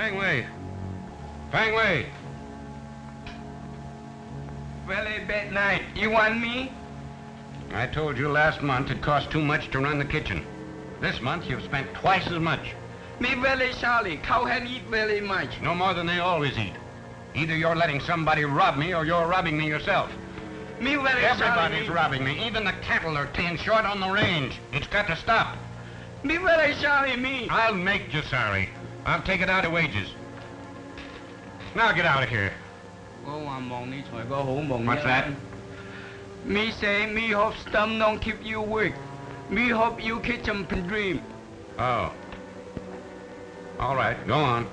Fang Wei! Fang Wei! Very bad night. You want me? I told you last month it cost too much to run the kitchen. This month you've spent twice as much. Me very sorry. Cow can eat very much. No more than they always eat. Either you're letting somebody rob me or you're robbing me yourself. Me very Everybody's sorry. robbing me. Even the cattle are staying short on the range. It's got to stop. Me very sorry, me. I'll make you sorry. I'll take it out of wages. Now get out of here. What's that? Me say me hope stomach don't keep you weak. Me hope you catch them dream. Oh. All right, go on.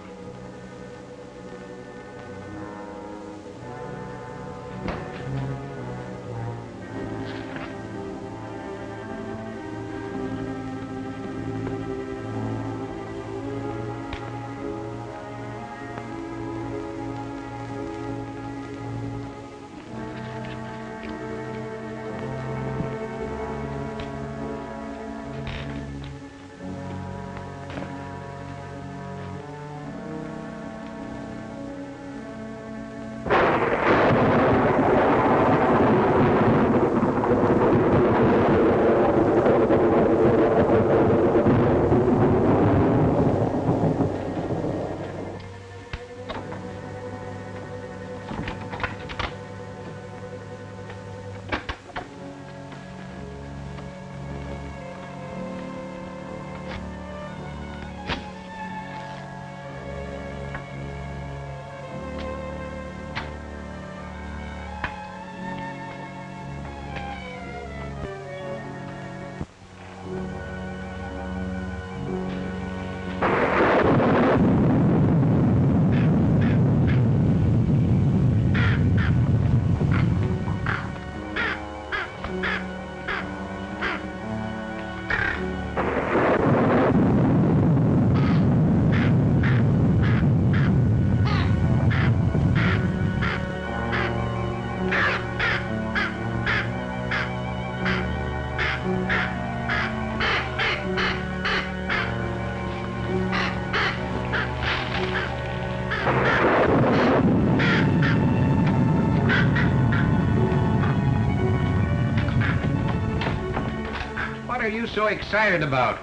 What are you so excited about?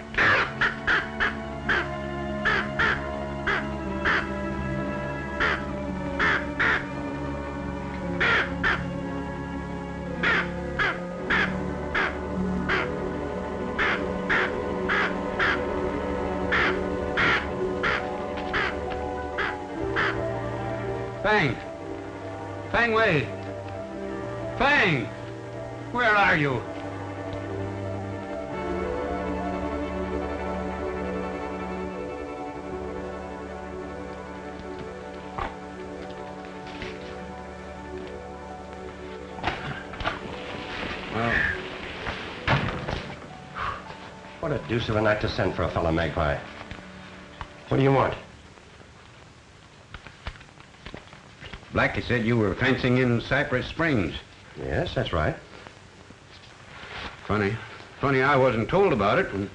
Fang! Fang Wei! Fang! Where are you? What a deuce of a night to send for a fellow, Magpie. What do you want? Blackie said you were fencing in Cypress Springs. Yes, that's right. Funny I wasn't told about it, and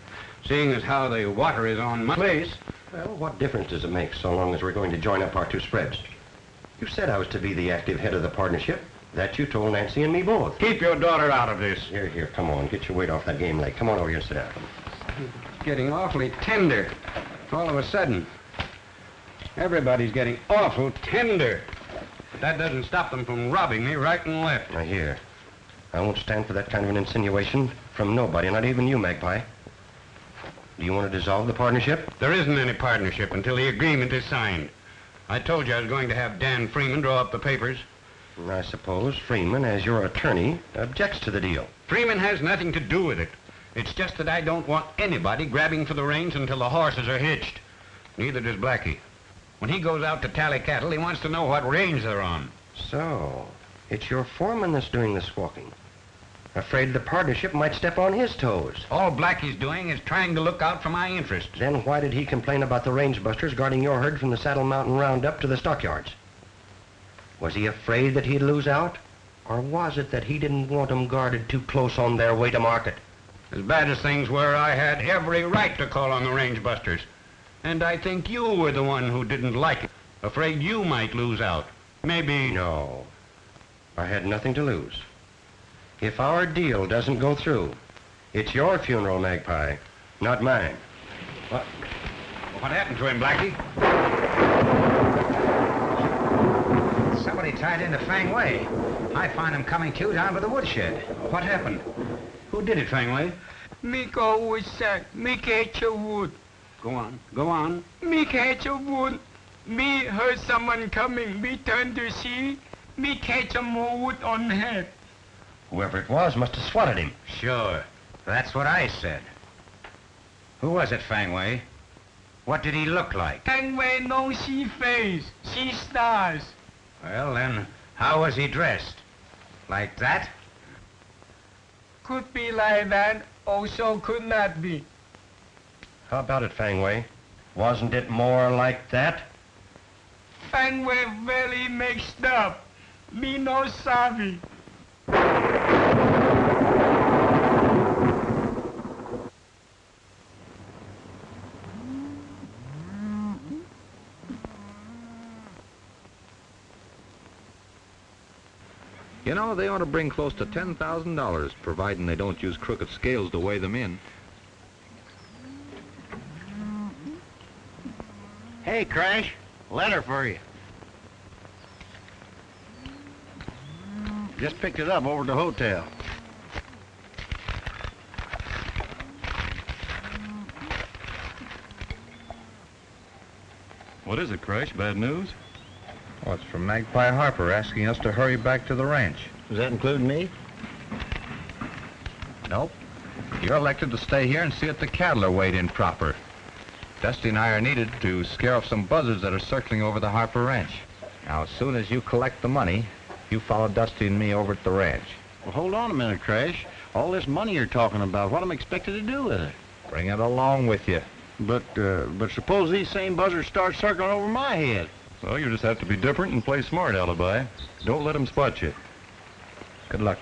seeing as how the water is on my place. Well, what difference does it make so long as we're going to join up our two spreads? You said I was to be the active head of the partnership. That you told Nancy and me both. Keep your daughter out of this. Here, come on. Get your weight off that game leg. Come on over here and sit down. It's getting awfully tender. All of a sudden. Everybody's getting awful tender. But that doesn't stop them from robbing me right and left. Now, here. I won't stand for that kind of an insinuation from nobody, not even you, Magpie. Do you want to dissolve the partnership? There isn't any partnership until the agreement is signed. I told you I was going to have Dan Freeman draw up the papers. I suppose Freeman, as your attorney, objects to the deal. Freeman has nothing to do with it. It's just that I don't want anybody grabbing for the reins until the horses are hitched. Neither does Blackie. When he goes out to tally cattle, he wants to know what range they're on. So, it's your foreman that's doing the squawking. Afraid the partnership might step on his toes. All Blackie's doing is trying to look out for my interests. Then why did he complain about the range busters guarding your herd from the Saddle Mountain Roundup to the stockyards? Was he afraid that he'd lose out? Or was it that he didn't want them guarded too close on their way to market? As bad as things were, I had every right to call on the range busters. And I think you were the one who didn't like it, afraid you might lose out. Maybe... No. I had nothing to lose. If our deal doesn't go through, it's your funeral, Magpie, not mine. What happened to him, Blackie? Somebody tied into Fang Wei. I found him coming to down by the woodshed. What happened? Who did it, Fang Wei? Me go with sack. Me catch a wood. Go on. Go on. Me catch a wood. Me heard someone coming. Me turn to see. Me catch a more wood on head. Whoever it was must have swatted him. Sure. That's what I said. Who was it, Fang Wei? What did he look like? Fang Wei no see face. See stars. Well, then, how was he dressed? Like that? Could be like that. Also could not be. How about it, Fang Wei? Wasn't it more like that? Fang Wei very mixed up. Me no savvy. You know, they ought to bring close to $10,000, providing they don't use crooked scales to weigh them in. Hey, Crash. Letter for you. Just picked it up over at the hotel. What is it, Crash? Bad news? Well, it's from Magpie Harper asking us to hurry back to the ranch. Does that include me? Nope. You're elected to stay here and see that the cattle are weighed in proper. Dusty and I are needed to scare off some buzzards that are circling over the Harper Ranch. Now, as soon as you collect the money, you follow Dusty and me over at the ranch. Well, hold on a minute, Crash. All this money you're talking about, what am I expected to do with it? Bring it along with you. But suppose these same buzzards start circling over my head. Well, you just have to be different and play smart, Alibi. Don't let them spot you. Good luck.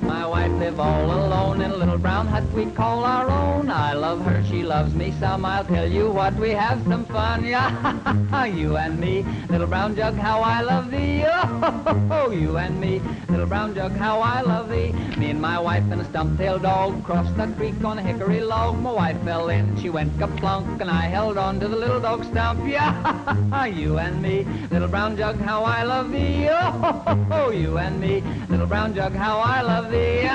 My wife live all alone in a little brown hut we call our own. I love her, she loves me some. I'll tell you what, we have some fun. Yeah, you and me, little brown jug, how I love thee. Oh, you and me, little brown jug, how I love thee. Me and my wife and a stump-tailed dog crossed the creek on a hickory log. My wife fell in, she went ka-plunk, and I held on to the little dog stump. Yeah, you and me, little brown jug, how I love thee. Oh, you and me, little brown jug, how I love thee.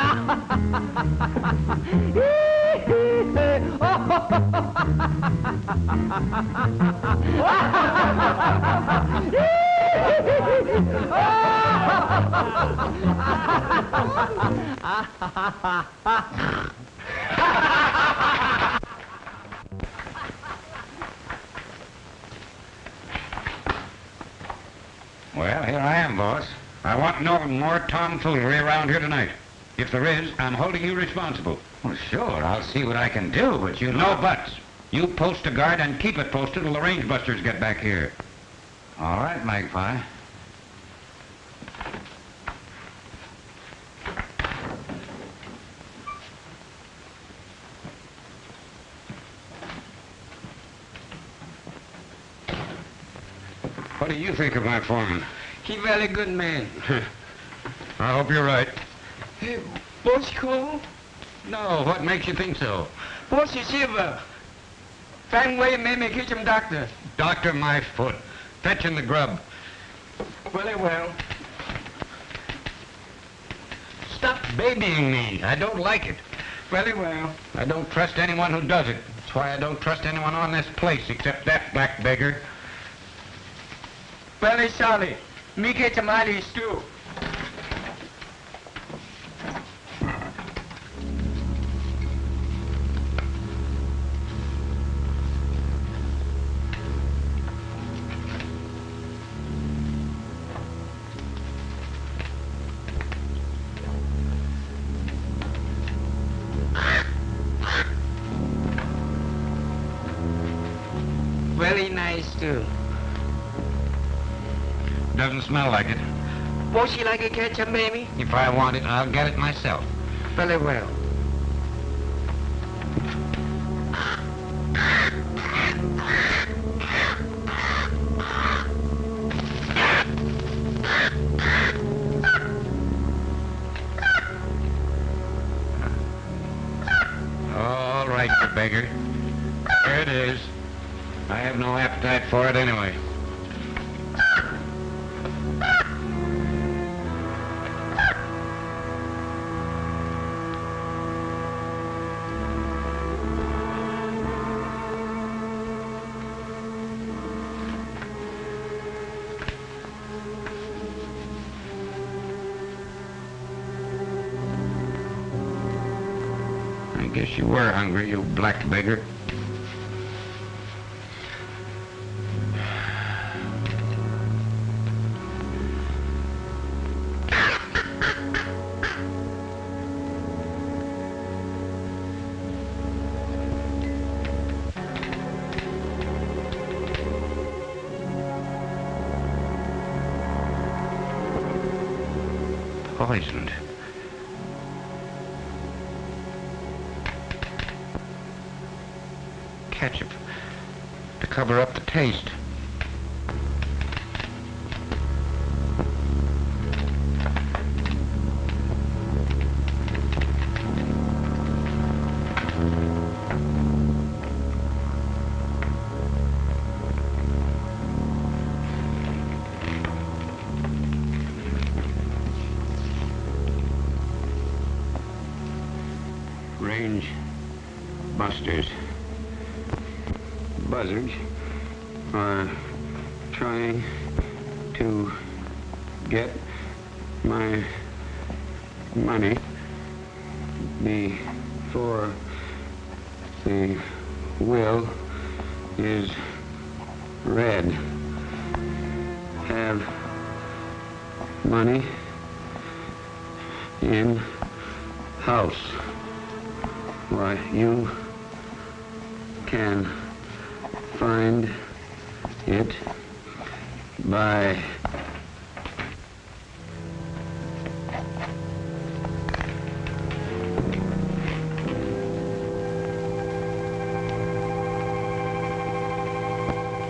Well, here I am, boss. I want no more tomfoolery around here tonight. If there is, I'm holding you responsible. Well, sure, I'll see what I can do, but you No know... buts. You post a guard and keep it posted till the range busters get back here. All right, Magpie. What do you think of my foreman? He very good man. I hope you're right. Hey, boss call? No, what makes you think so? Boss is silver. Fang Wei made me catch him, doctor. Doctor my foot. Fetching the grub. Very well. Stop babying me. I don't like it. Very well. I don't trust anyone who does it. That's why I don't trust anyone on this place except that black beggar. Very sorry. Me catch him Alice too. Very nice too. Doesn't smell like it. Boss, you like a ketchup, baby? If I want it, I'll get it myself. Very well. beggar. There it is. I have no appetite for it anyway. I guess you were hungry, you black beggar. Poisoned. Ketchup to cover up the taste. Range busters. Buzzards are trying to get my money before the will is read. Have money in house. Why, you can find it by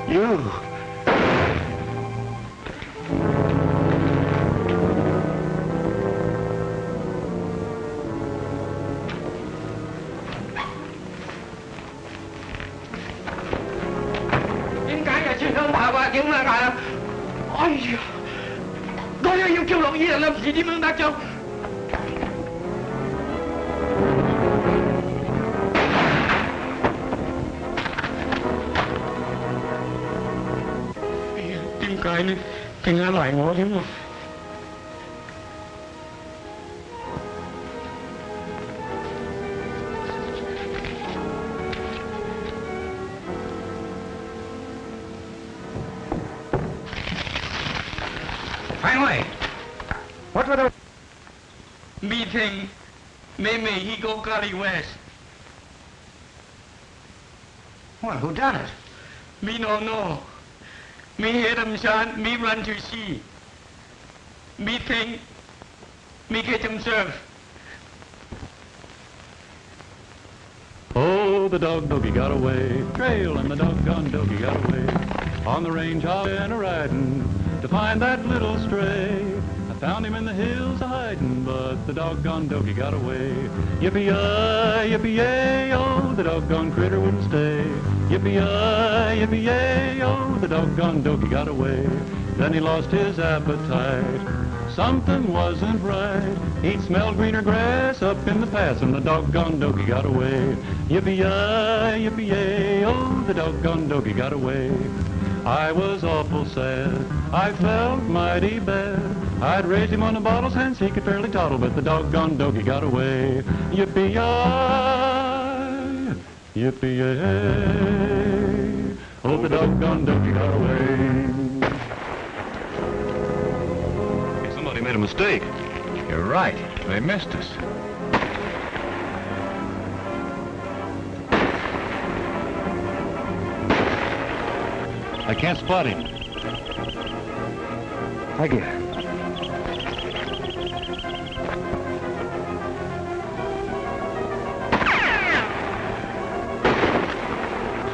you. Chuyện mà gọi là ôi tôi yêu kêu lộn gì là làm gì đi mương bác châu. Tìm cái này cái ngã loại ngó thế mà. Finally! What were the... Meeting Meme Higo Kali West. Well, who done it? Me no know. Me hear them chant, me run to see. Me think, me get them serve. Oh, the doggy got away, trail and the doggone doggy got away. On the range I've been a-riding to find that little stray. I found him in the hills a-hiding, but the doggone doggy got away. Yippee-yi, yippee-yay, oh, the doggone critter wouldn't stay. Yippee-yi, yippee-yay, oh, the doggone doggy got away. Then he lost his appetite. Something wasn't right. He'd smelled greener grass up in the pass, and the doggone doggy got away. Yippee-yi, yippee-yay, oh, the doggone doggy got away. I was awful sad. I felt mighty bad. I'd raised him on the bottles hence he could fairly toddle, but the doggone doggy got away. Yippee-yi, yippee-yay, oh, the doggone doggy got away. Somebody made a mistake. You're right. They missed us. I can't spot him. Thank you.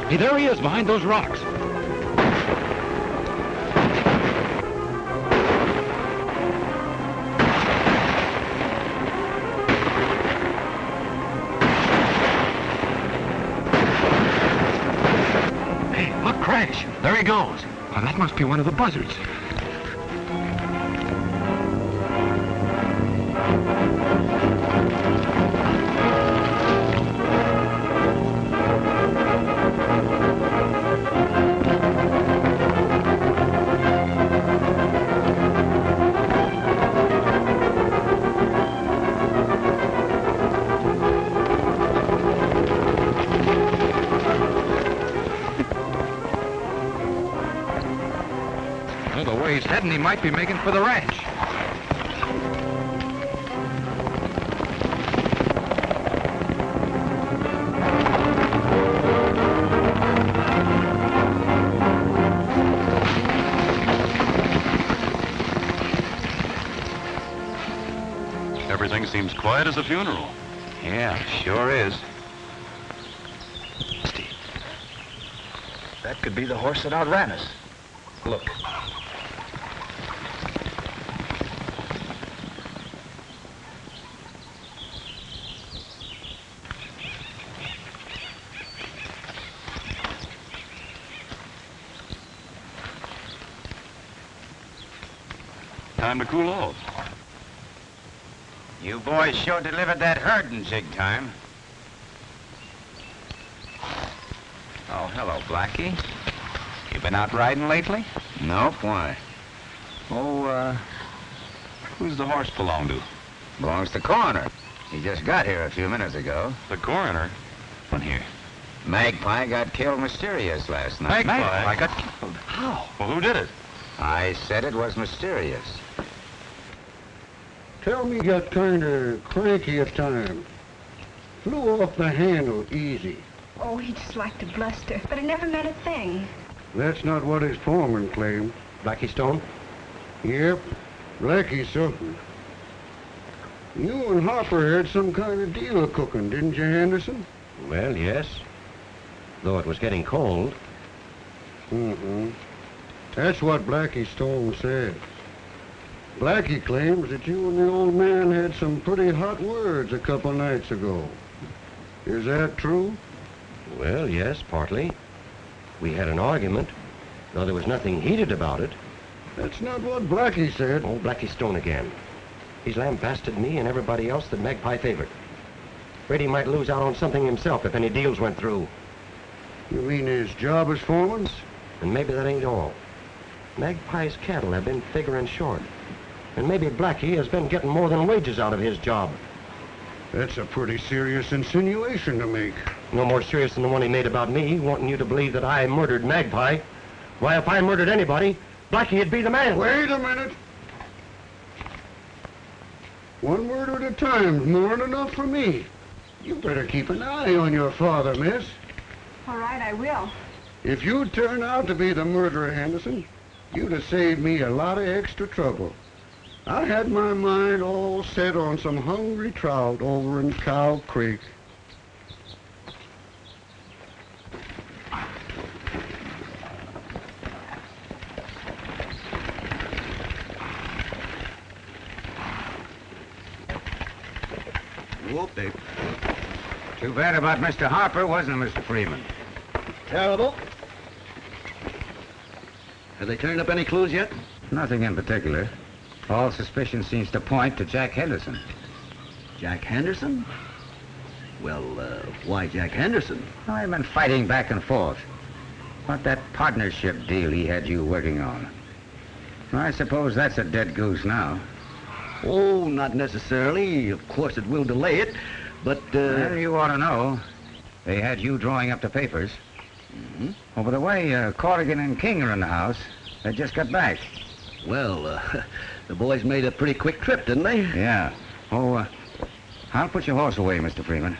Hey, there he is, behind those rocks. There he goes. Oh, that must be one of the buzzards. Well, the way he's heading, he might be making for the ranch. Everything seems quiet as a funeral. Yeah, sure is. That could be the horse that outran us. Look. Time to cool off. You boys sure delivered that herd in jig time. Oh, hello, Blackie. You been out riding lately? Nope, why? Oh, Who's the horse belong to? belongs to Coroner. He just got here a few minutes ago. The coroner? One here. Magpie got killed mysterious last night. Magpie? got killed. How? Well, who did it? I said it was mysterious. Tell me, got kind of cranky at times. Flew off the handle easy. Oh, he just liked to bluster, but it never meant a thing. That's not what his foreman claimed. Blackie Stone? Yep, Blackie's something. You and Harper had some kind of deal cooking, didn't you, Henderson? Well, yes. Though it was getting cold. Mm-hmm. That's what Blackie Stone said. Blackie claims that you and the old man had some pretty hot words a couple nights ago. Is that true? Well, yes, partly. We had an argument, though there was nothing heated about it. That's not what Blackie said. Oh, Blackie Stone again. He's lambasted me and everybody else that Magpie favored. Afraid he might lose out on something himself if any deals went through. You mean his job as foreman? And maybe that ain't all. Magpie's cattle have been figuring short. And maybe Blackie has been getting more than wages out of his job. That's a pretty serious insinuation to make. No more serious than the one he made about me, wanting you to believe that I murdered Magpie. Why, if I murdered anybody, Blackie'd be the man. Wait a minute. One word at a time's more than enough for me. You better keep an eye on your father, miss. All right, I will. If you'd turn out to be the murderer, Henderson, you'd have saved me a lot of extra trouble. I had my mind all set on some hungry trout over in Cow Creek. Whoop, Dave. Too bad about Mr. Harper, wasn't it, Mr. Freeman? Terrible. Have they turned up any clues yet? Nothing in particular. All suspicion seems to point to Jack Henderson. Jack Henderson? Well, why Jack Henderson? I've been fighting back and forth. What that partnership deal he had you working on. I suppose that's a dead goose now. Oh, not necessarily. Of course, it will delay it, but, Well, you ought to know. They had you drawing up the papers. Mm-hmm. Oh, by the way, Corrigan and King are in the house. They just got back. Well, the boys made a pretty quick trip, didn't they? Yeah. Oh, I'll put your horse away, Mr. Freeman.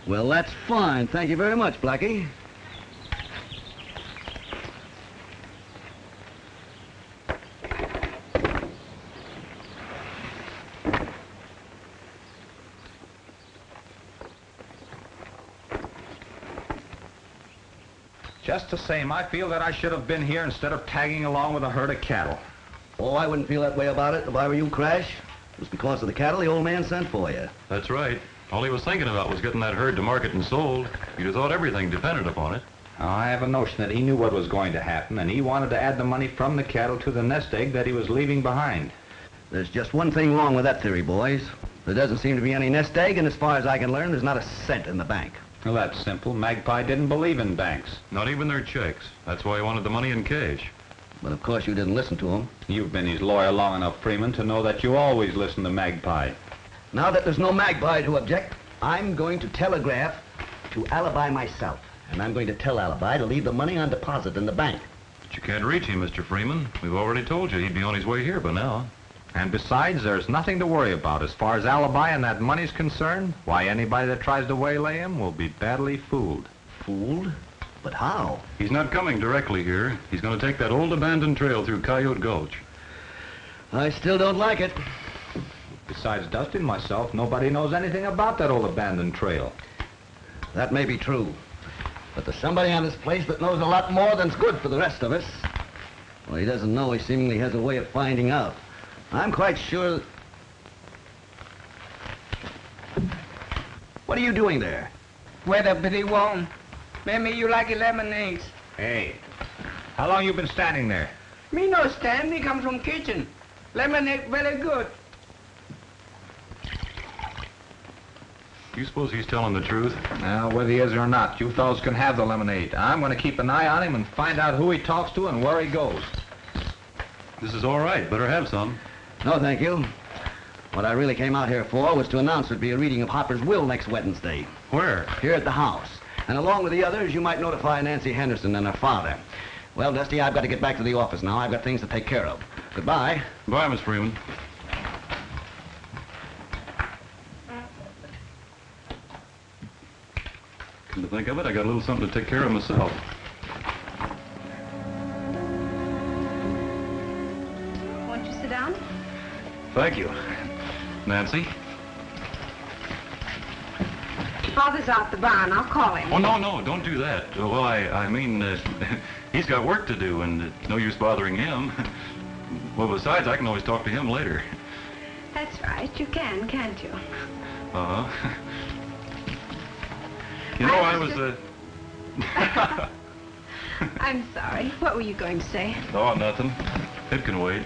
Well, that's fine. Thank you very much, Blackie. Just the same, I feel that I should have been here instead of tagging along with a herd of cattle. Oh, I wouldn't feel that way about it if I were you, Crash. It was because of the cattle the old man sent for you. That's right. All he was thinking about was getting that herd to market and sold. You'd have thought everything depended upon it. I have a notion that he knew what was going to happen, and he wanted to add the money from the cattle to the nest egg that he was leaving behind. There's just one thing wrong with that theory, boys. There doesn't seem to be any nest egg, and as far as I can learn, there's not a cent in the bank. Well, that's simple. Magpie didn't believe in banks. Not even their checks. That's why he wanted the money in cash. But of course you didn't listen to him. You've been his lawyer long enough, Freeman, to know that you always listen to Magpie. Now that there's no Magpie to object, I'm going to telegraph to Alibi myself. And I'm going to tell Alibi to leave the money on deposit in the bank. But you can't reach him, Mr. Freeman. We've already told you he'd be on his way here by now. And besides, there's nothing to worry about. As far as Alibi and that money's concerned, why, anybody that tries to waylay him will be badly fooled. Fooled? But how? He's not coming directly here. He's going to take that old abandoned trail through Coyote Gulch. I still don't like it. Besides Dusty and myself, nobody knows anything about that old abandoned trail. That may be true. But there's somebody on this place that knows a lot more than's good for the rest of us. Well, he doesn't know. He seemingly has a way of finding out. I'm quite sure... What are you doing there? Weather pretty warm. Maybe you like lemonade. Hey, how long you been standing there? Me no stand, me come from kitchen. Lemonade very good. You suppose he's telling the truth? Now, whether he is or not, you fellows can have the lemonade. I'm going to keep an eye on him and find out who he talks to and where he goes. This is all right. Better have some. No, thank you. What I really came out here for was to announce there'd be a reading of Hopper's will next Wednesday. Where? Here at the house. And along with the others, you might notify Nancy Henderson and her father. Well, Dusty, I've got to get back to the office now. I've got things to take care of. Goodbye. Bye, Miss Freeman. Come to think of it, I got a little something to take care of myself. Won't you sit down? Thank you. Nancy? Father's out the barn. I'll call him. Oh, no, don't do that. Well, I mean, he's got work to do, and no use bothering him. Well, besides, I can always talk to him later. That's right. You can, can't you? Uh-huh. You know, I was, I'm sorry. What were you going to say? Oh, nothing. It can wait.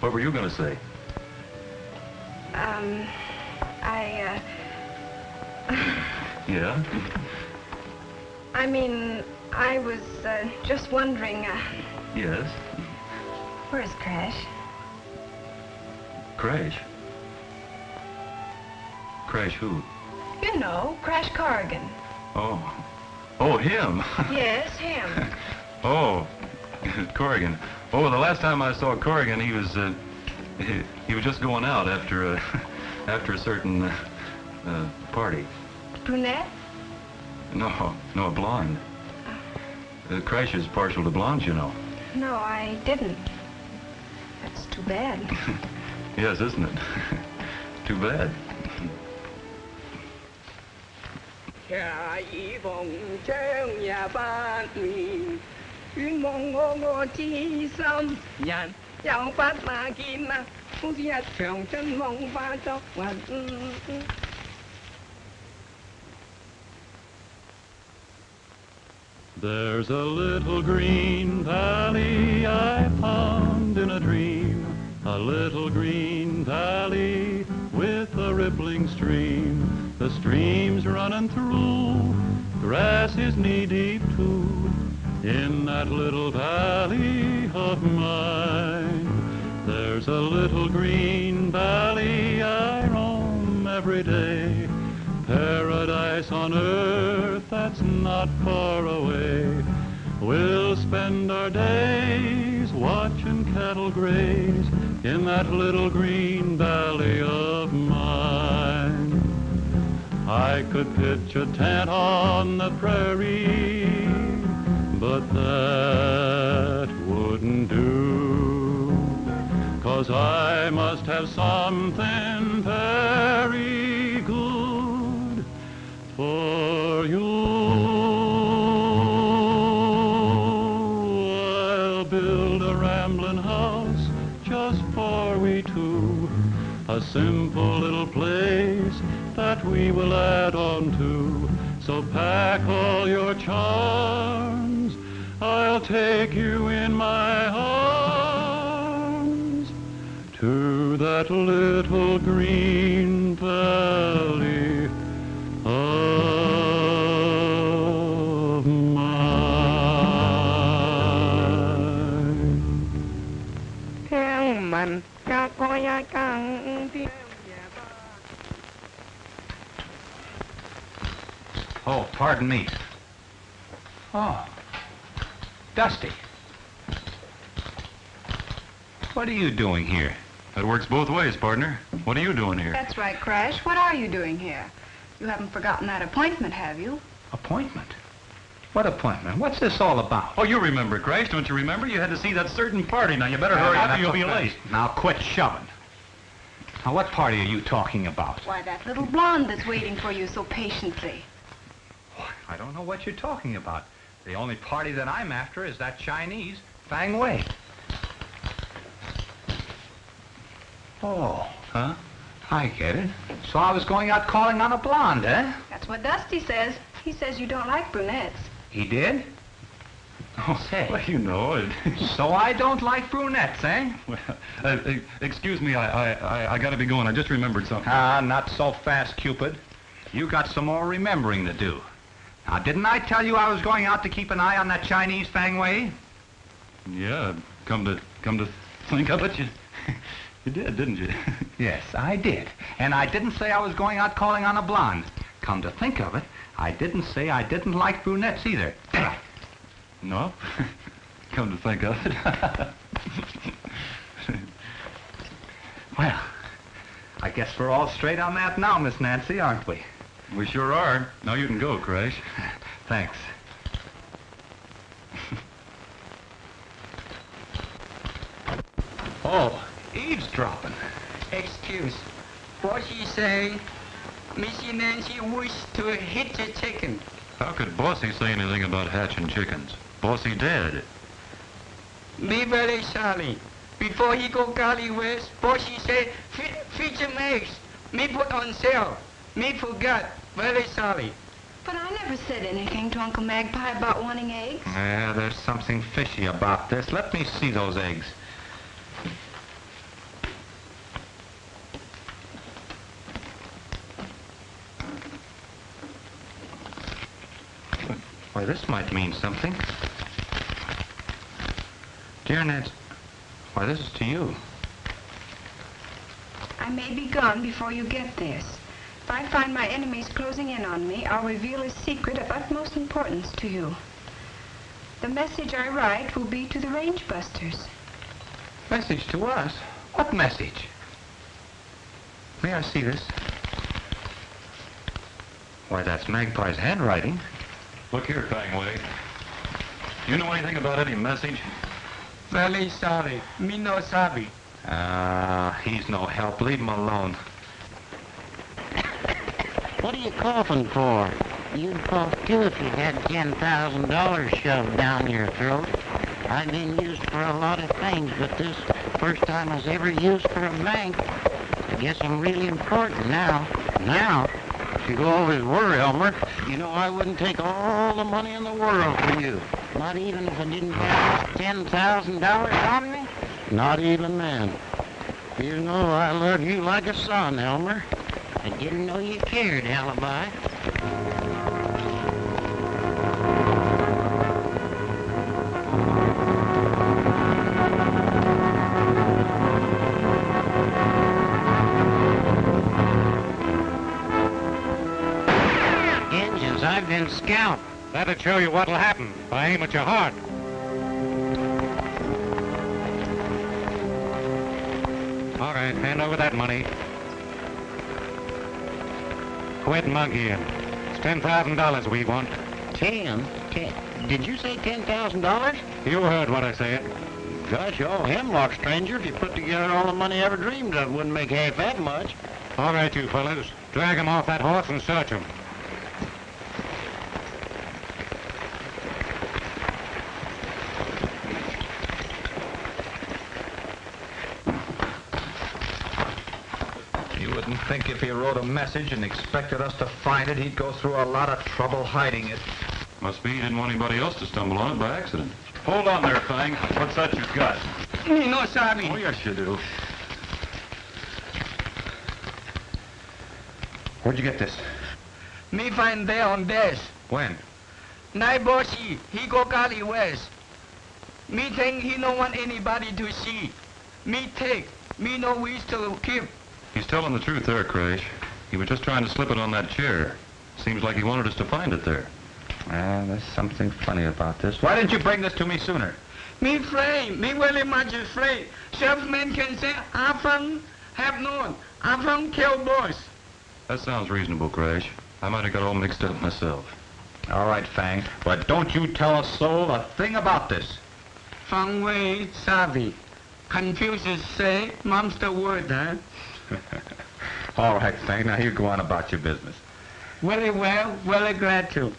What were you going to say? Yeah? I mean, I was just wondering, Yes? where's Crash? Crash? Crash who? You know, Crash Corrigan. Oh. Oh, him? Yes, him. Oh, Corrigan. Oh, the last time I saw Corrigan, he was just going out after a certain party. Brunette? No, a blonde. Crash is partial to blondes, you know. No, I didn't. That's too bad. Yes, isn't it? Too bad. 恰一逢正夜半面，願望我知心人有不那見啊，好似一場春夢化作雲。There's a little green valley I found in a dream, a little green valley with a rippling stream. The stream's running through, grass is knee-deep too, in that little valley of mine. There's a little green valley I roam every day, paradise on earth that's not far away. We'll spend our days watching cattle graze in that little green valley of mine. I could pitch a tent on the prairie, but that wouldn't do, 'cause I must have something very good for you. I'll build a rambling house just for we two, a simple little place that we will add on to, So pack all your charms, I'll take you in my arms to that little green valley of mine. Theo mình cho coi ai cần đi. Oh, pardon me. Oh, Dusty. What are you doing here? That works both ways, partner. What are you doing here? That's right, Crash. What are you doing here? You haven't forgotten that appointment, have you? Appointment? What appointment? What's this all about? Oh, you remember, Crash, don't you remember? You had to see that certain party. Now, you better hurry up or you'll be late. Now, quit shoving. Now, what party are you talking about? Why, that little blonde that's waiting for you so patiently. I don't know what you're talking about. The only party that I'm after is that Chinese, Fang Wei. Oh, Huh? I get it. So I was going out calling on a blonde, eh? That's what Dusty says. He says you don't like brunettes. He did? Oh, say. Well, you know it. So I don't like brunettes, eh? Well, excuse me, I gotta be going. I just remembered something. Ah, not so fast, Cupid. You got some more remembering to do. Now, didn't I tell you I was going out to keep an eye on that Chinese Fang Wei? Yeah, come to think of it, you did, didn't you? Yes, I did. And I didn't say I was going out calling on a blonde. Come to think of it, I didn't say I didn't like brunettes either. Did I? No? Come to think of it. Well, I guess we're all straight on that now, Miss Nancy, aren't we? We sure are. Now you can go, Crash. Thanks. Oh, eavesdropping. Excuse. What she say? Missy Nancy wished to hit the chicken. How could Bossy say anything about hatching chickens? Bossy dead. Me very sorry. Before he go Gully West, Bossy say, feed your eggs. Me put on sale. Me forgot. Very sorry. But I never said anything to Uncle Magpie about wanting eggs. Yeah, there's something fishy about this. Let me see those eggs. Why, this might mean something. Dear Nancy, why, this is to you. I may be gone before you get this. If I find my enemies closing in on me, I'll reveal a secret of utmost importance to you. The message I write will be to the range busters. Message to us? What message? May I see this? Why, that's Magpie's handwriting. Look here, Fang Wei. You know anything about any message? Very sorry. Me no sabi. He's no help. Leave him alone. What are you coughing for? You'd cough too if you had $10,000 shoved down your throat. I've been used for a lot of things, but this first time I was ever used for a bank. I guess I'm really important now. Now? You always were, Elmer. You know I wouldn't take all the money in the world for you. Not even if I didn't have $10,000 on me? Not even then. You know I love you like a son, Elmer. I didn't know you cared, Alibi. Engines, I've been scalped. That'll show you what'll happen if I aim at your heart. All right, hand over that money. Quit monkeying. It's $10,000 we want. Ten? Did you say $10,000? You heard what I said. Gosh, you're a hemlock stranger. If you put together all the money I ever dreamed of, wouldn't make half that much. All right, you fellas. Drag him off that horse and search him. You would Didn't think if he wrote a message and expected us to find it, he'd go through a lot of trouble hiding it. Must be he didn't want anybody else to stumble on it by accident. Hold on there, Fang. What's that you've got? Me no sabi. Oh, yes, you do. Where'd you get this? Me find there on desk. When? Night bossy, he go Gully West. Me think he don't want anybody to see. Me take. Me no wish to keep. He's telling the truth there, Crash. He was just trying to slip it on that chair. Seems like he wanted us to find it there. Well, there's something funny about this. Why didn't you bring this to me sooner? Me afraid. Me very much afraid. Sheriffman can say, I'm from have known. I'm from Cowboys. That sounds reasonable, Crash. I might have got all mixed up myself. All right, Fang. But don't you tell a soul a thing about this. Fang Wei savvy. Confucius say, mom's the word, huh? All right, Fang. Now you go on about your business. Very well. Very glad to.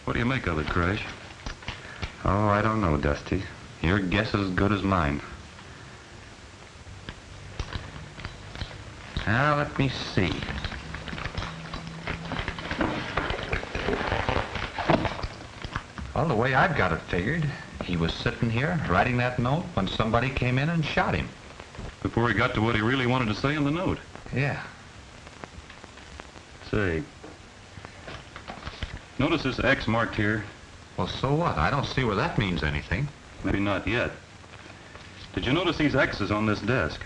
What do you make of it, Crash? Oh, I don't know, Dusty. Your guess is as good as mine. Now, let me see. Well, the way I've got it figured, he was sitting here writing that note when somebody came in and shot him. Before he got to what he really wanted to say in the note. Yeah. Say, notice this X marked here? Well, so what? I don't see where that means anything. Maybe not yet. Did you notice these X's on this desk?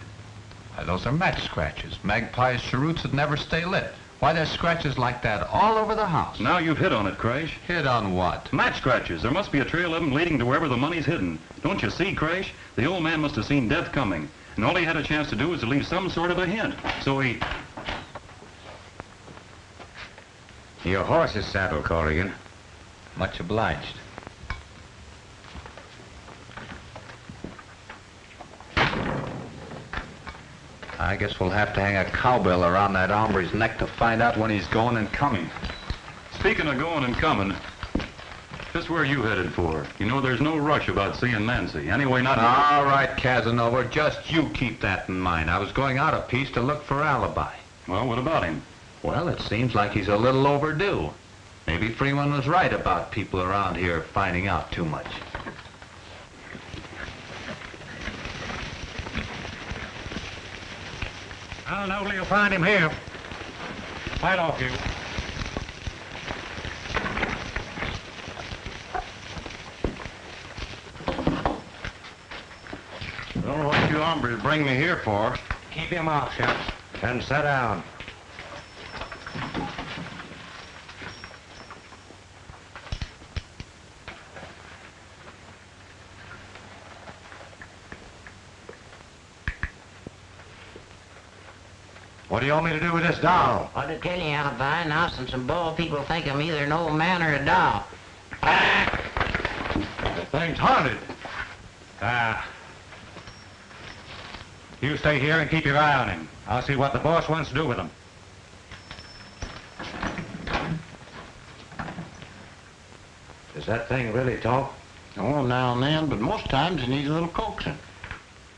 Those are match scratches. Magpies' cheroots that never stay lit. Why, there's scratches like that all over the house. Now you've hit on it, Crash. Hit on what? Match scratches. There must be a trail of them leading to wherever the money's hidden. Don't you see, Crash? The old man must have seen death coming. And all he had a chance to do was to leave some sort of a hint. So he... Your horse is saddled, Corrigan. Much obliged. I guess we'll have to hang a cowbell around that hombre's neck to find out when he's going and coming. Speaking of going and coming, just where you headed for? You know there's no rush about seeing Nancy. Anyway, not... All right, Casanova, just you keep that in mind. I was going out a piece to look for Alibi. Well, what about him? Well, it seems like he's a little overdue. Maybe Freeman was right about people around here finding out too much. I'll know you'll find him here. Right off, you. Don't know what you hombres bring me here for. Keep him off, Sheriff. And sit down. What do you want me to do with this doll? What to tell you, Alibi, now since some bald people think I'm either an old man or a doll. The thing's haunted. You stay here and keep your eye on him. I'll see what the boss wants to do with him. Does that thing really talk? Oh, now and then, but most times it needs a little coaxing.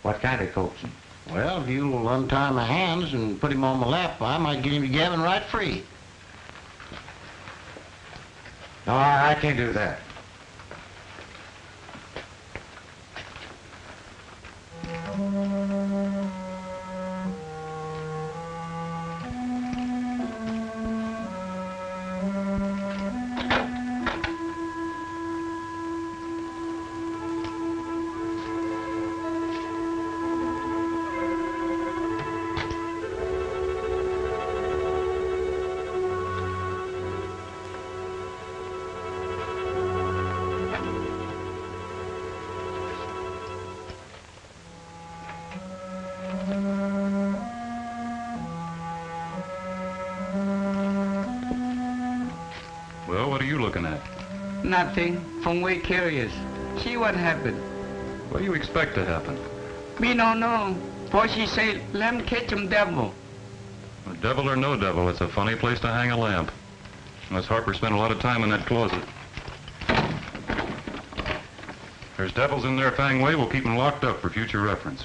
What kind of coaxing? Well, if you'll untie my hands and put him on my lap, I might get him to gabbing right free. No, I can't do that. Well, what are you looking at? Nothing. From way curious. See what happened. What do you expect to happen? Me don't know. Bossy say, let him catch him devil. A devil or no devil, it's a funny place to hang a lamp. Unless Harper spent a lot of time in that closet. There's devils in there, Fang Wei. We'll keep them locked up for future reference.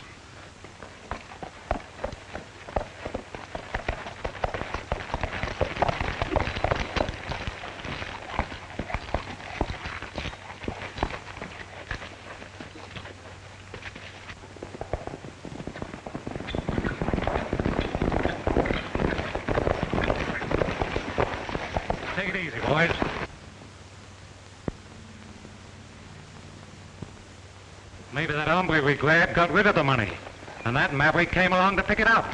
easy, boys. Maybe that hombre we grabbed got rid of the money, and that maverick came along to pick it up.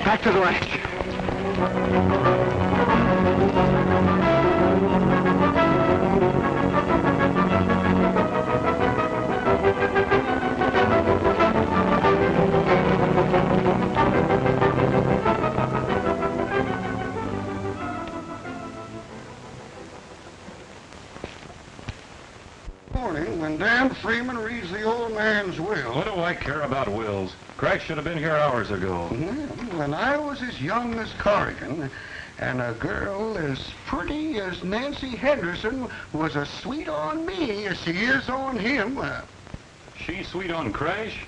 Back to the ranch. Morning, when Dan Freeman reads the old man's will. What do I care about wills? Crash should have been here hours ago. When I was as young as Corrigan, and a girl as pretty as Nancy Henderson was as sweet on me as she is on him. She sweet on Crash?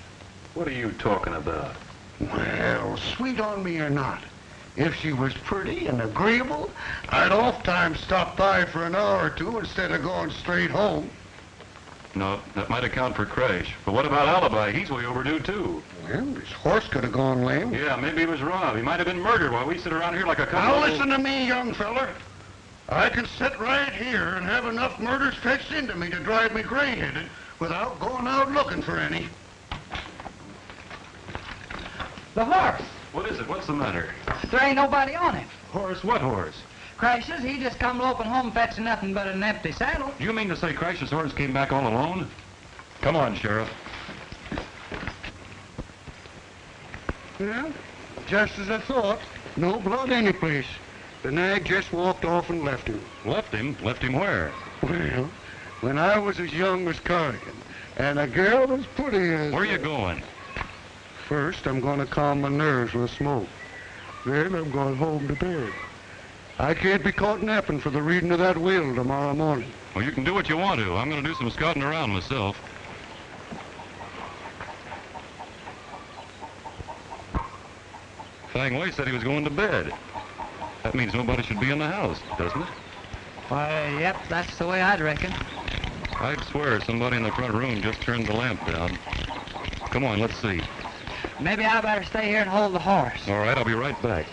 What are you talking about? Well, sweet on me or not, if she was pretty and agreeable, I'd oft-times stop by for an hour or two instead of going straight home. No, that might account for Crash. But what about Alibi? He's way overdue, too. Well, his horse could have gone lame. Yeah, maybe he was robbed. He might have been murdered while we sit around here like a couple Now of... listen to me, young feller. I can sit right here and have enough murders fetched into me to drive me gray-headed without going out looking for any. The horse. What is it? What's the matter? There ain't nobody on it. Horse? What horse? Crashes, he just come loping home fetching nothing but an empty saddle. Do you mean to say Crash's horse came back all alone? Come on, Sheriff. Well, just as I thought. No blood anyplace. The nag just walked off and left him. Left him? Left him where? Well, when I was as young as Corrigan, and a girl as pretty as... Where you going? First, I'm going to calm my nerves with a smoke. Then I'm going home to bed. I can't be caught napping for the reading of that will tomorrow morning. Well, you can do what you want to. I'm going to do some scouting around myself. Fang Wei said he was going to bed. That means nobody should be in the house, doesn't it? Why, yep, that's the way I'd reckon. I'd swear somebody in the front room just turned the lamp down. Come on, let's see. Maybe I better stay here and hold the horse. All right, I'll be right back.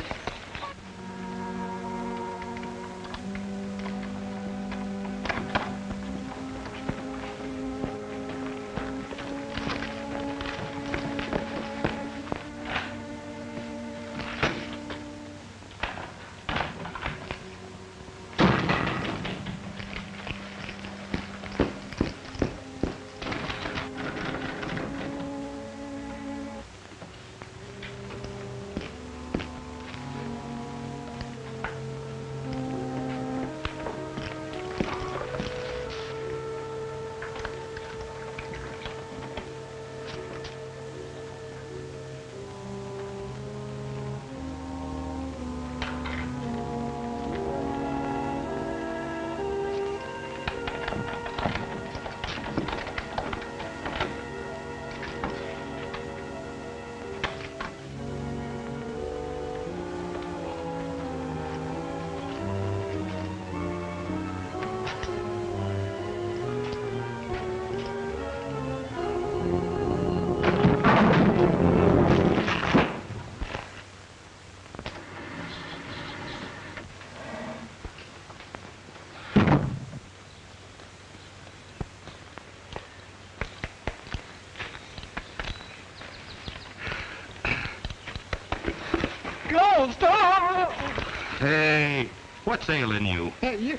Hey, What's ailing you? Hey,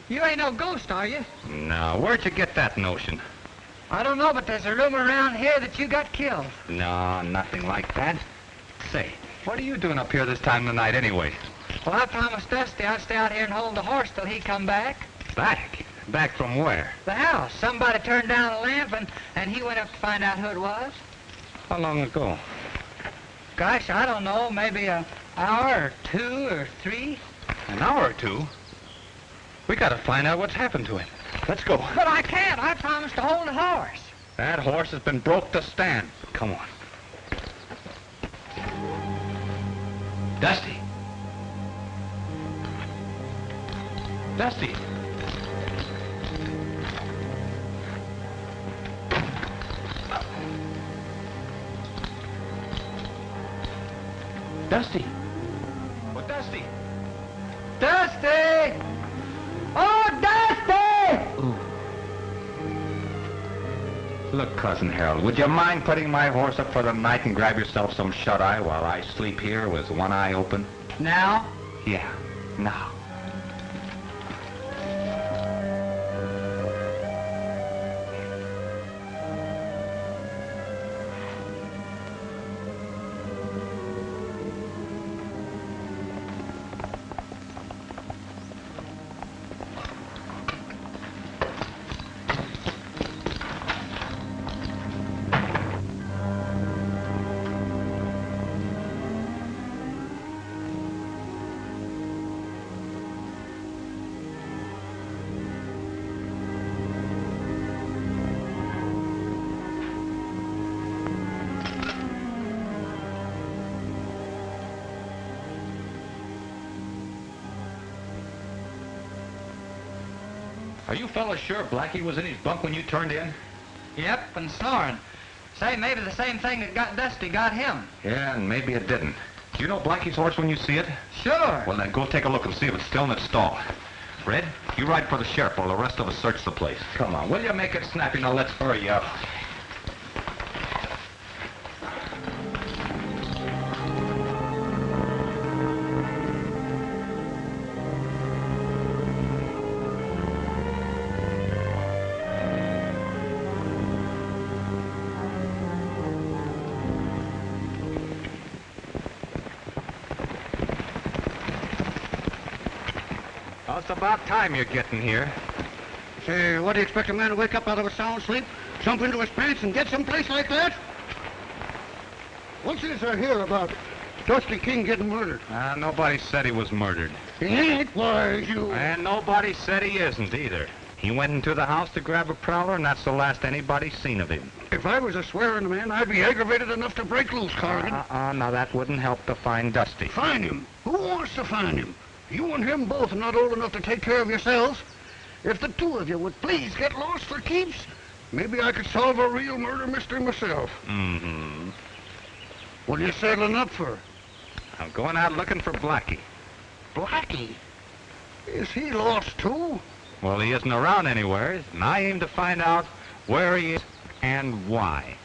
you ain't no ghost, are you? No, where'd you get that notion? I don't know, but there's a rumor around here that you got killed. No, nothing like that. Say, what are you doing up here this time of night anyway? Well, I promised Dusty I'd stay out here and hold the horse till he come back. Back? Back from where? The house. Somebody turned down a lamp, and he went up to find out who it was. How long ago? Gosh, I don't know, maybe an hour or 2 or 3. An hour or 2? We gotta find out what's happened to him. Let's go. But I can't. I promised to hold the horse. That horse has been broke to stand. Come on. Dusty. Dusty. Dusty. Well, Dusty. Dusty! Oh, Dusty! Ooh. Look, Cousin Harold, would you mind putting my horse up for the night and grab yourself some shut-eye while I sleep here with one eye open? Now? Yeah, now. Are you fellas sure Blackie was in his bunk when you turned in? Yep, and snoring. Say, maybe the same thing that got Dusty got him. Yeah, and maybe it didn't. Do you know Blackie's horse when you see it? Sure. Well, then go take a look and see if it's still in its stall. Red, you ride for the sheriff while the rest of us search the place. Come on, will you make it snappy? Now let's hurry up. Well, it's about time you're getting here. Say, what do you expect a man to wake up out of a sound sleep, jump into his pants, and get someplace like that? What's this I hear about Dusty King getting murdered? Nobody said he was murdered. He ain't, why, you... And nobody said he isn't either. He went into the house to grab a prowler, and that's the last anybody's seen of him. If I was a swearing man, I'd be aggravated enough to break loose, Corrigan. Now that wouldn't help to find Dusty. Find him? Who wants to find him? You and him both are not old enough to take care of yourselves. If the two of you would please get lost for keeps, maybe I could solve a real murder mystery myself. Mm-hmm. What are you settling up for? I'm going out looking for Blackie. Blackie? Is he lost too? Well, he isn't around anywhere, and I aim to find out where he is and why.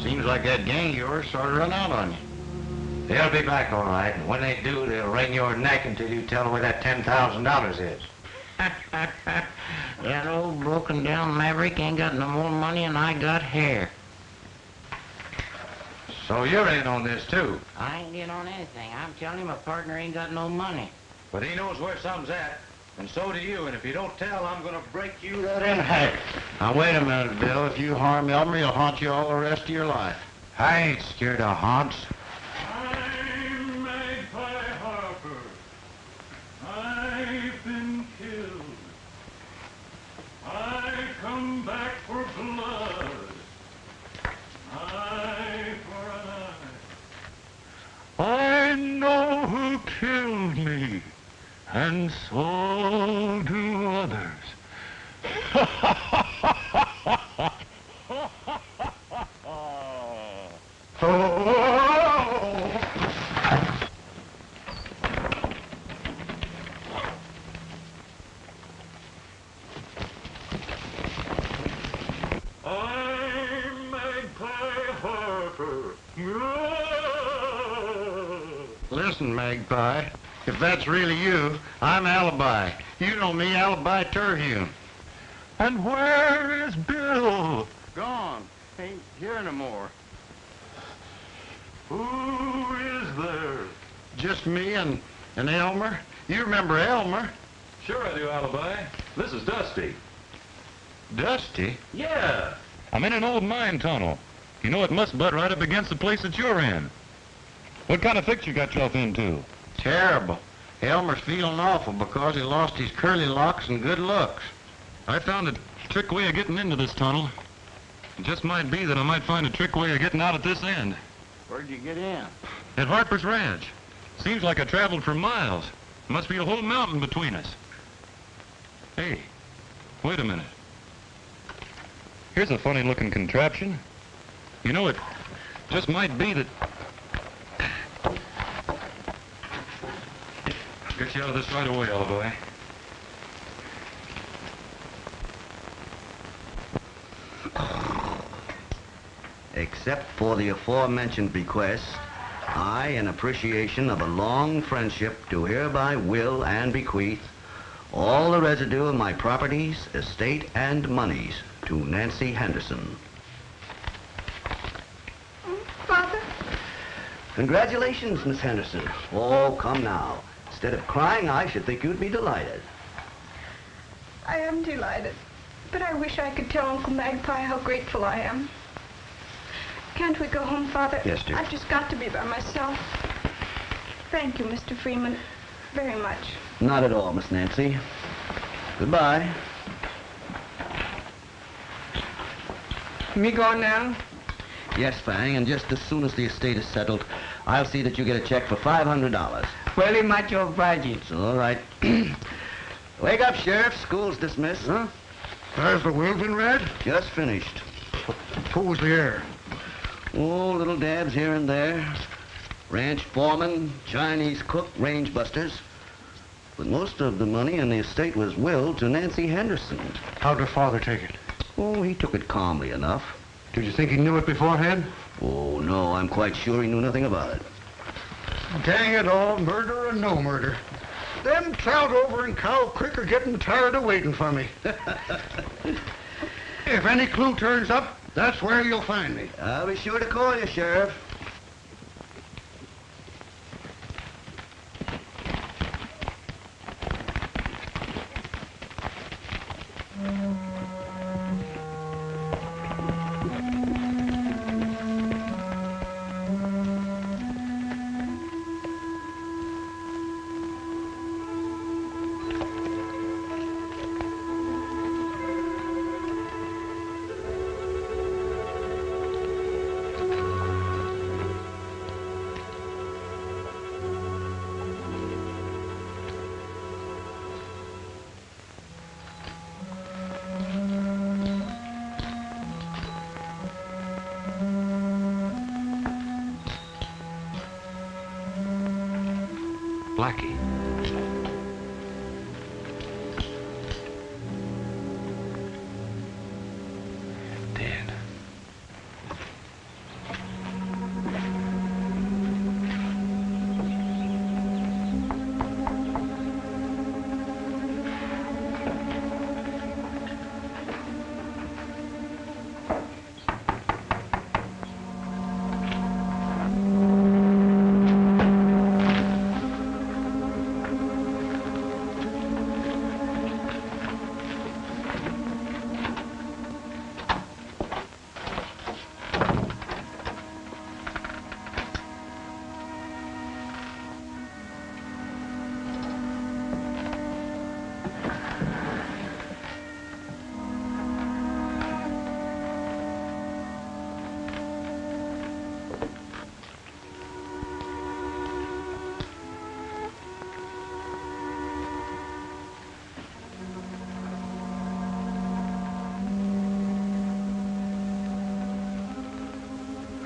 Seems like that gang of yours sort of run out on you. They'll be back all right, and when they do, they'll wring your neck until you tell them where that $10,000 is. That old broken down maverick ain't got no more money than I got hair. So you're in on this, too. I ain't in on anything. I'm telling you my partner ain't got no money. But he knows where some's at, and so do you, and if you don't tell, I'm gonna break you right in half. Now, wait a minute, Bill. If you harm Elmer, he'll haunt you all the rest of your life. I ain't scared of haunts. I'm Magpie Harper. I've been killed. I come back for blood. Eye for an eye. I know who killed me, and so do others. I'm Magpie Harper. Listen, Magpie, if that's really you, I'm Alibi. You know me, Alibi Terhune. And where is Bill? Gone. Ain't here no more. Who is there? Just me and Elmer. You remember Elmer? Sure I do, Alibi. This is Dusty. Dusty? Yeah. I'm in an old mine tunnel. You know, it must butt right up against the place that you're in. What kind of fix you got yourself into? Terrible. Elmer's feeling awful because he lost his curly locks and good looks. I found a trick way of getting into this tunnel. It just might be that I might find a trick way of getting out at this end. Where'd you get in? At Harper's Ranch. Seems like I traveled for miles. Must be a whole mountain between us. Hey, wait a minute. Here's a funny-looking contraption. You know, it just might be that... I'll get you out of this right away, Alibi. Except for the aforementioned bequest, I, in appreciation of a long friendship, do hereby will and bequeath all the residue of my properties, estate, and monies to Nancy Henderson. Father? Congratulations, Miss Henderson. Oh, come now. Instead of crying, I should think you'd be delighted. I am delighted, but I wish I could tell Uncle Magpie how grateful I am. Can't we go home, Father? Yes, dear. I've just got to be by myself. Thank you, Mr. Freeman, very much. Not at all, Miss Nancy. Goodbye. Me going now? Yes, Fang, and just as soon as the estate is settled, I'll see that you get a check for $500. Very much obliged. It's all right. Wake up, Sheriff. School's dismissed. Huh? Has the will been read? Just finished. Who's there? Oh, little dabs here and there. Ranch foreman, Chinese cook, range busters. But most of the money in the estate was willed to Nancy Henderson. How'd her father take it? Oh, he took it calmly enough. Did you think he knew it beforehand? Oh, no, I'm quite sure he knew nothing about it. Dang it all, murder or no murder. Them trout over in Cow Creek are getting tired of waiting for me. If any clue turns up, that's where you'll find me. I'll be sure to call you, Sheriff. Blackie. Dead.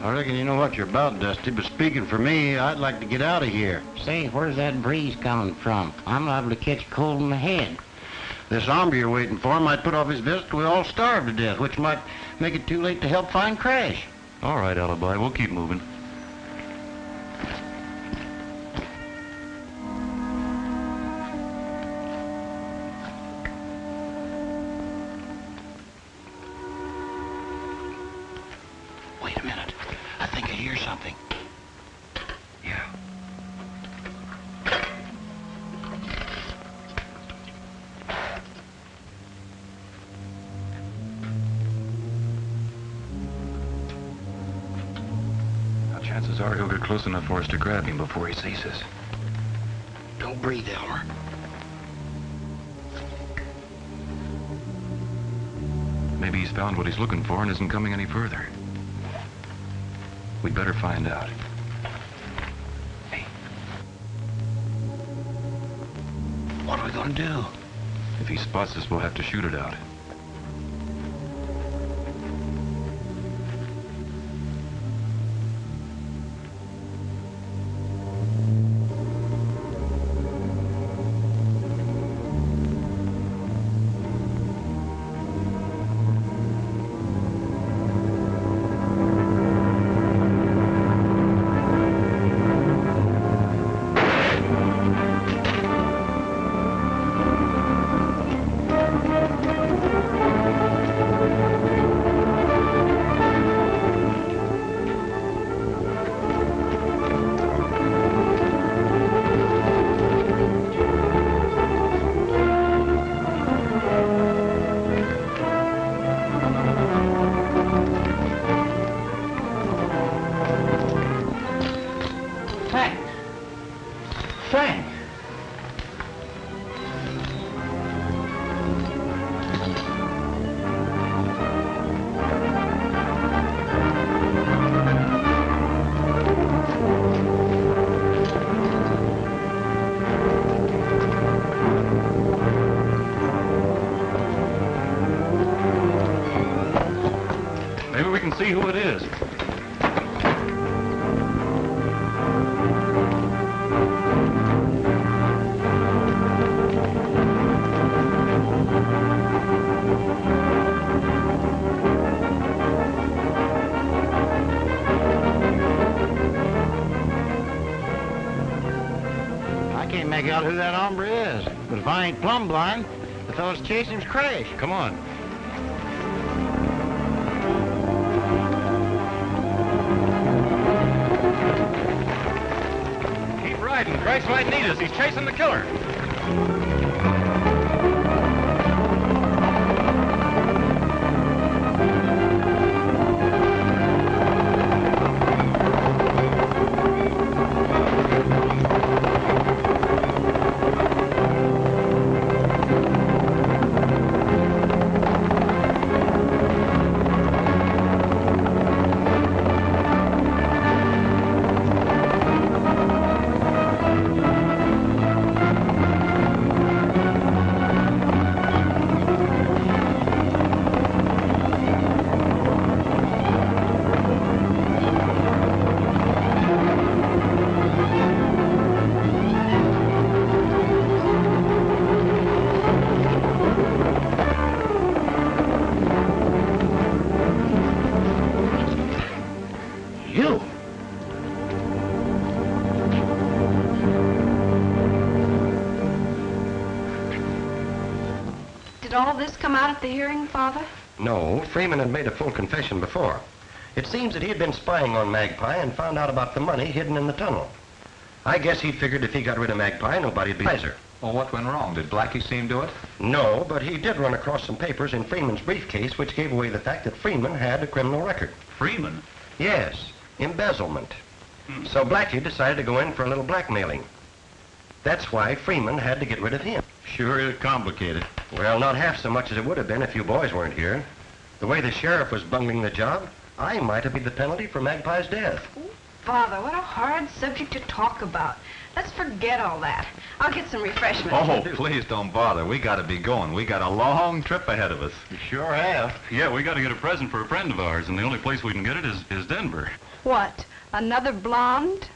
I reckon you know what you're about, Dusty, but speaking for me, I'd like to get out of here. Say, where's that breeze coming from? I'm liable to catch cold in the head. This hombre you're waiting for might put off his visit till we all starve to death, which might make it too late to help find Crash. All right, Alibi, we'll keep moving. Wait a minute. I think I hear something. Yeah. Now, chances are he'll get close enough for us to grab him before he sees us. Don't breathe, Elmer. Maybe he's found what he's looking for and isn't coming any further. We'd better find out. Hey. What are we gonna do? If he spots us, we'll have to shoot it out. See who it is. I can't make out who that hombre is, but if I ain't plumb blind, the fellow's chasing him's Crash. Come on. Crash might need us. He's chasing the killer. all this come out at the hearing, Father? No, Freeman had made a full confession before. It seems that he had been spying on Magpie and found out about the money hidden in the tunnel. I guess he figured if he got rid of Magpie, nobody'd be wiser. Well, what went wrong? Did Blackie see him do it? No, but he did run across some papers in Freeman's briefcase which gave away the fact that Freeman had a criminal record. Freeman? Yes, embezzlement. So Blackie decided to go in for a little blackmailing. That's why Freeman had to get rid of him. Sure is complicated. Well, not half so much as it would have been if you boys weren't here. The way the sheriff was bungling the job, I might have paid the penalty for Magpie's death. Father, what a hard subject to talk about. Let's forget all that. I'll get some refreshments. Oh, please don't bother. We gotta be going. We got a long trip ahead of us. You sure have. Yeah, we gotta get a present for a friend of ours, and the only place we can get it is Denver. What? Another blonde?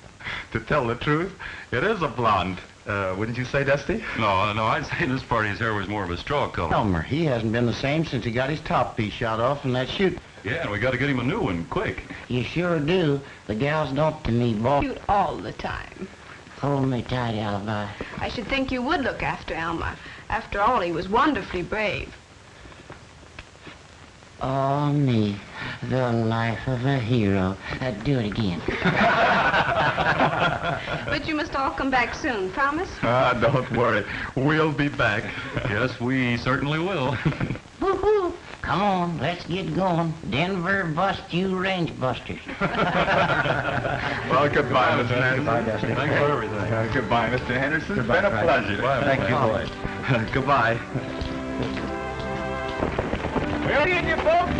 To tell the truth, it is a blonde. Wouldn't you say, Dusty? No, I'd say this party's hair was more of a straw color. Elmer, he hasn't been the same since he got his top piece shot off in that shoot. Yeah, and we got to get him a new one, quick. You sure do. The gals don't to me, boy. Cute all the time. Hold me tight, Alibi. I should think you would look after Elmer. After all, he was wonderfully brave. Oh, me, the life of a hero. Do it again. But you must all come back soon, promise? Don't worry. We'll be back. Yes, we certainly will. Woo-hoo! Come on, let's get going. Denver bust you range busters. Well, goodbye, Mr. Henderson. Goodbye, Dusty. Thanks for everything. Goodbye, Mr. Henderson. Goodbye, It's been a pleasure. Goodbye. Thank you, boys. Goodbye. Well, in you folks.